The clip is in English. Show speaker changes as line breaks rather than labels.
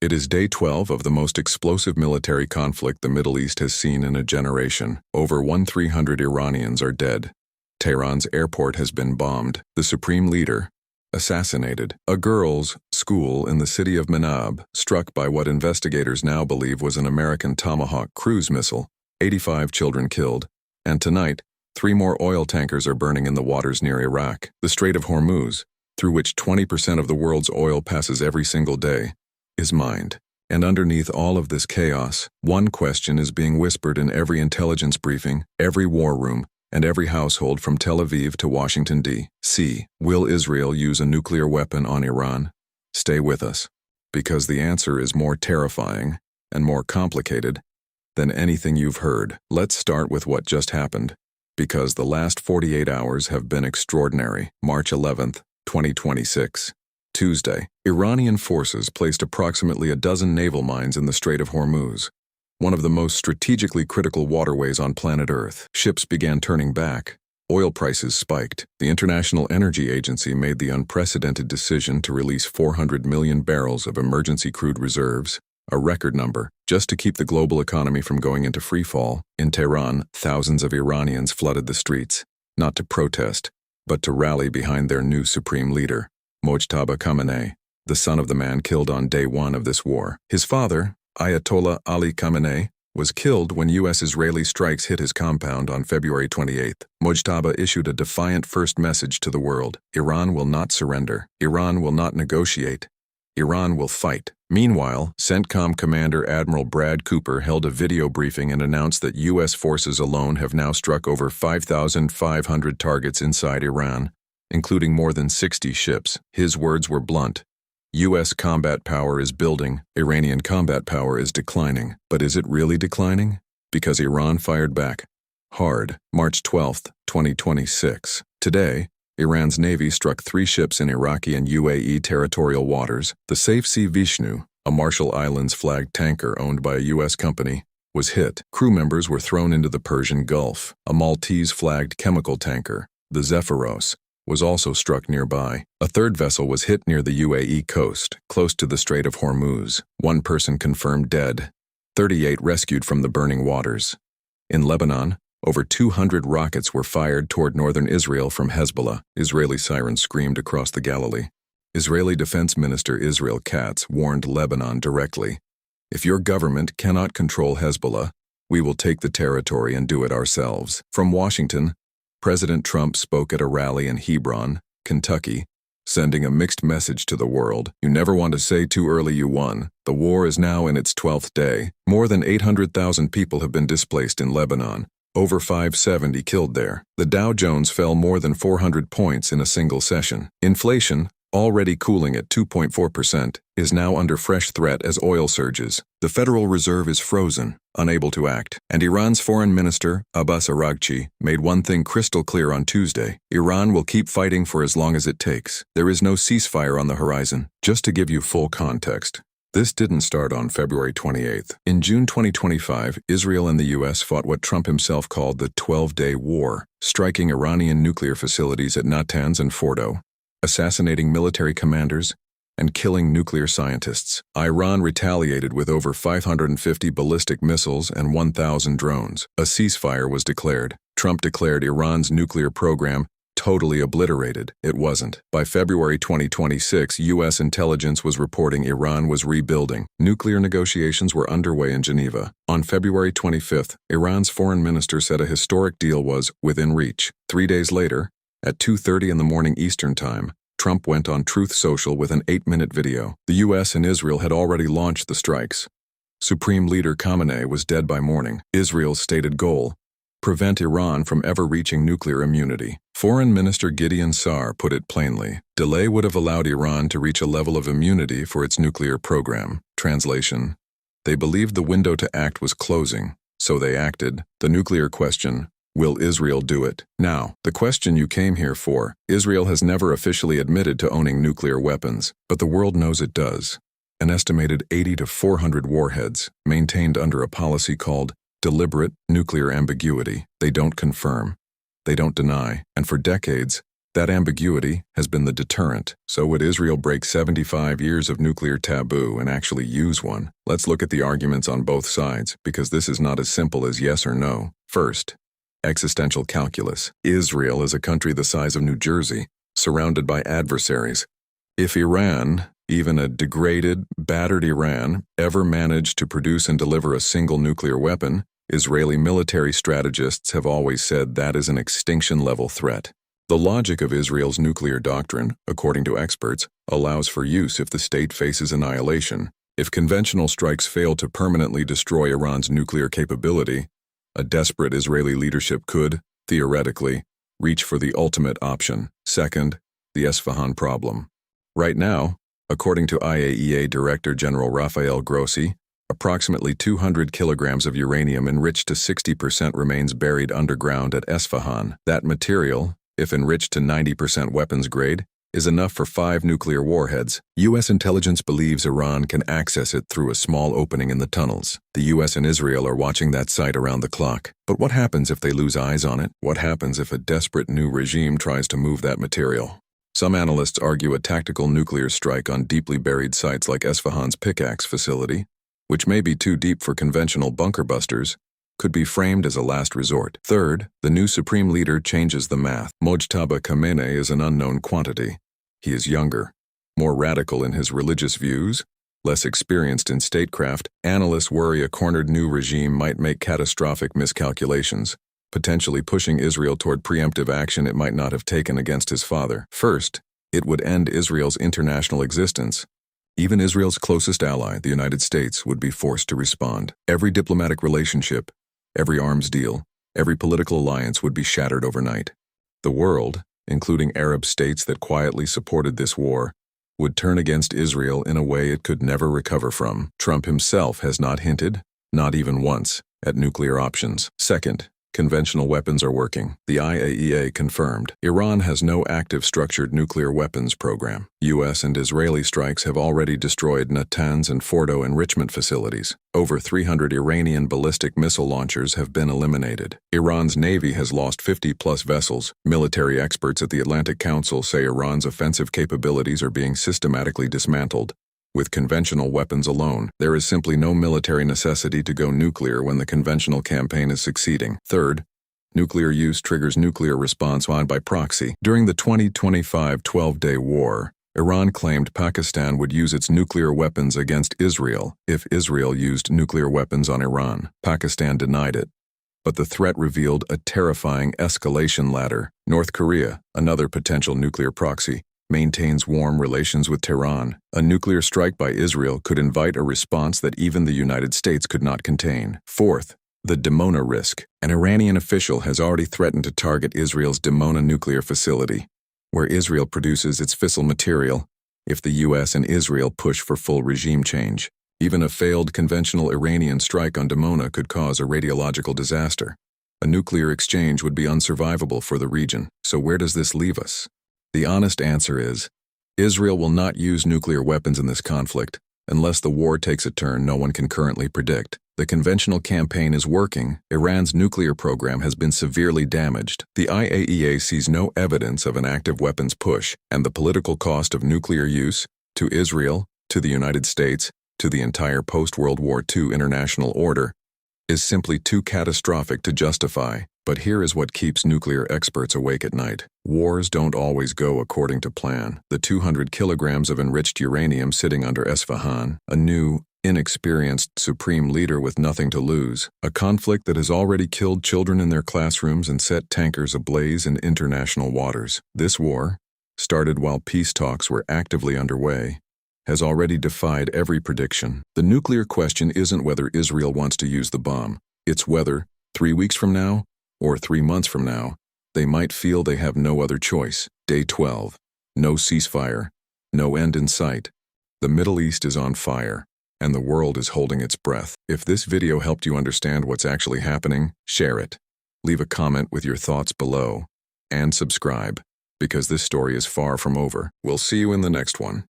It is day 12 of the most explosive military conflict the Middle East has seen in a generation. Over 1,300 Iranians are dead. Tehran's airport has been bombed. The Supreme Leader assassinated. A girls' school in the city of Manab struck by what investigators now believe was an American Tomahawk cruise missile. 85 children killed. And tonight, 3 more oil tankers are burning in the waters near Iraq. The Strait of Hormuz, through which 20% of the world's oil passes every single day, is mined. And underneath all of this chaos, one question is being whispered in every intelligence briefing, every war room, and every household from Tel Aviv to Washington, D.C. Will Israel use a nuclear weapon on Iran? Stay with us, because the answer is more terrifying and more complicated than anything you've heard. Let's start with what just happened, because the last 48 hours have been extraordinary. March 11th, 2026. Tuesday, Iranian forces placed approximately a dozen naval mines in the Strait of Hormuz, one of the most strategically critical waterways on planet Earth. Ships began turning back. Oil prices spiked. The International Energy Agency made the unprecedented decision to release 400 million barrels of emergency crude reserves, a record number, just to keep the global economy from going into freefall. In Tehran, thousands of Iranians flooded the streets, not to protest, but to rally behind their new supreme leader, Mojtaba Khamenei, the son of the man killed on day 1 of this war. His father, Ayatollah Ali Khamenei, was killed when U.S.-Israeli strikes hit his compound on February 28. Mojtaba issued a defiant first message to the world: Iran will not surrender. Iran will not negotiate. Iran will fight. Meanwhile, CENTCOM Commander Admiral Brad Cooper held a video briefing and announced that U.S. forces alone have now struck over 5,500 targets inside Iran, including more than 60 ships. His words were blunt. U.S. combat power is building, Iranian combat power is declining. But is it really declining? Because Iran fired back hard. March 12, 2026. Today, Iran's Navy struck 3 ships in Iraqi and UAE territorial waters. The Safe Sea Vishnu, a Marshall Islands-flagged tanker owned by a U.S. company, was hit. Crew members were thrown into the Persian Gulf. A Maltese-flagged chemical tanker, the Zephyros, was also struck nearby. A third vessel was hit near the UAE coast, close to the Strait of Hormuz. 1 person confirmed dead. 38 rescued from the burning waters. In Lebanon, over 200 rockets were fired toward northern Israel from Hezbollah. Israeli sirens screamed across the Galilee. Israeli Defense Minister Israel Katz warned Lebanon directly, "If your government cannot control Hezbollah, we will take the territory and do it ourselves." From Washington, President Trump spoke at a rally in Hebron, Kentucky, sending a mixed message to the world. "You never want to say too early you won. The war is now in its 12th day. More than 800,000 people have been displaced in Lebanon. Over 570 killed there. The Dow Jones fell more than 400 points in a single session. Inflation, already cooling at 2.4%, is now under fresh threat as oil surges. The Federal Reserve is frozen, unable to act. And Iran's Foreign Minister, Abbas Araghchi, made one thing crystal clear on Tuesday: Iran will keep fighting for as long as it takes. There is no ceasefire on the horizon. Just to give you full context, this didn't start on February 28th. In June 2025, Israel and the U.S. fought what Trump himself called the 12-day war, striking Iranian nuclear facilities at Natanz and Fordo, assassinating military commanders, and killing nuclear scientists. Iran retaliated with over 550 ballistic missiles and 1,000 drones. A ceasefire was declared. Trump declared Iran's nuclear program totally obliterated. It wasn't. By February 2026, U.S. intelligence was reporting Iran was rebuilding. Nuclear negotiations were underway in Geneva. On February 25th, Iran's foreign minister said a historic deal was within reach. 3 days later, at 2:30 in the morning Eastern Time, Trump went on Truth Social with an 8-minute video. The U.S. and Israel had already launched the strikes. Supreme Leader Khamenei was dead by morning. Israel's stated goal: prevent Iran from ever reaching nuclear immunity. Foreign Minister Gideon Sa'ar put it plainly: delay would have allowed Iran to reach a level of immunity for its nuclear program. Translation: they believed the window to act was closing, so they acted. The nuclear question: will Israel do it? Now, the question you came here for: Israel has never officially admitted to owning nuclear weapons, but the world knows it does. An estimated 80 to 400 warheads, maintained under a policy called deliberate nuclear ambiguity. They don't confirm. They don't deny. And for decades, That ambiguity has been the deterrent. So would Israel break 75 years of nuclear taboo and actually use one? Let's look at the arguments on both sides, because this is not as simple as yes or no. First, existential calculus. Israel is a country the size of New Jersey, surrounded by adversaries. If Iran, even a degraded, battered Iran, ever managed to produce and deliver a single nuclear weapon, Israeli military strategists have always said that is an extinction-level threat. The logic of Israel's nuclear doctrine, according to experts, allows for use if the state faces annihilation. If conventional strikes fail to permanently destroy Iran's nuclear capability, a desperate Israeli leadership could, theoretically, reach for the ultimate option. Second, the Esfahan problem. Right now, according to IAEA Director General Rafael Grossi, approximately 200 kilograms of uranium enriched to 60% remains buried underground at Esfahan. That material, if enriched to 90% weapons grade, is enough for 5 nuclear warheads. U.S. intelligence believes Iran can access it through a small opening in the tunnels. The U.S. and Israel are watching that site around the clock. But what happens if they lose eyes on it? What happens if a desperate new regime tries to move that material? Some analysts argue a tactical nuclear strike on deeply buried sites like Esfahan's Pickaxe facility, which may be too deep for conventional bunker busters, could be framed as a last resort. Third, the new Supreme Leader changes the math. Mojtaba Khamenei is an unknown quantity. He is younger, more radical in his religious views, less experienced in statecraft. Analysts worry a cornered new regime might make catastrophic miscalculations, potentially pushing Israel toward preemptive action it might not have taken against his father. First, it would end Israel's international existence. Even Israel's closest ally, the United States, would be forced to respond. Every diplomatic relationship, every arms deal, every political alliance would be shattered overnight. The world, including Arab states that quietly supported this war, would turn against Israel in a way it could never recover from. Trump himself has not hinted, not even once, at nuclear options. Second, conventional weapons are working. The IAEA confirmed. Iran has no active structured nuclear weapons program. U.S. and Israeli strikes have already destroyed Natanz and Fordo enrichment facilities. Over 300 Iranian ballistic missile launchers have been eliminated. Iran's navy has lost 50-plus vessels. Military experts at the Atlantic Council say Iran's offensive capabilities are being systematically dismantled. With conventional weapons alone, there is simply no military necessity to go nuclear when the conventional campaign is succeeding. Third, nuclear use triggers nuclear response by proxy. During the 2025 12-day war, Iran claimed Pakistan would use its nuclear weapons against Israel if Israel used nuclear weapons on Iran. Pakistan denied it. But the threat revealed a terrifying escalation ladder. North Korea, another potential nuclear proxy, maintains warm relations with Tehran. A nuclear strike by Israel could invite a response that even the United States could not contain. Fourth, the Dimona risk. An Iranian official has already threatened to target Israel's Dimona nuclear facility, where Israel produces its fissile material, if the U.S. and Israel push for full regime change. Even a failed conventional Iranian strike on Dimona could cause a radiological disaster. A nuclear exchange would be unsurvivable for the region. So where does this leave us? The honest answer is, Israel will not use nuclear weapons in this conflict, unless the war takes a turn no one can currently predict. The conventional campaign is working. Iran's nuclear program has been severely damaged. The IAEA sees no evidence of an active weapons push, and the political cost of nuclear use, to Israel, to the United States, to the entire post-World War II international order, is simply too catastrophic to justify. But here is what keeps nuclear experts awake at night. Wars don't always go according to plan. The 200 kilograms of enriched uranium sitting under Esfahan, a new, inexperienced supreme leader with nothing to lose, a conflict that has already killed children in their classrooms and set tankers ablaze in international waters. This war, started while peace talks were actively underway, has already defied every prediction. The nuclear question isn't whether Israel wants to use the bomb. It's whether, 3 weeks from now, or 3 months from now, they might feel they have no other choice. Day 12. No ceasefire. No end in sight. The Middle East is on fire, and the world is holding its breath. If this video helped you understand what's actually happening, share it. Leave a comment with your thoughts below. And subscribe, because this story is far from over. We'll see you in the next one.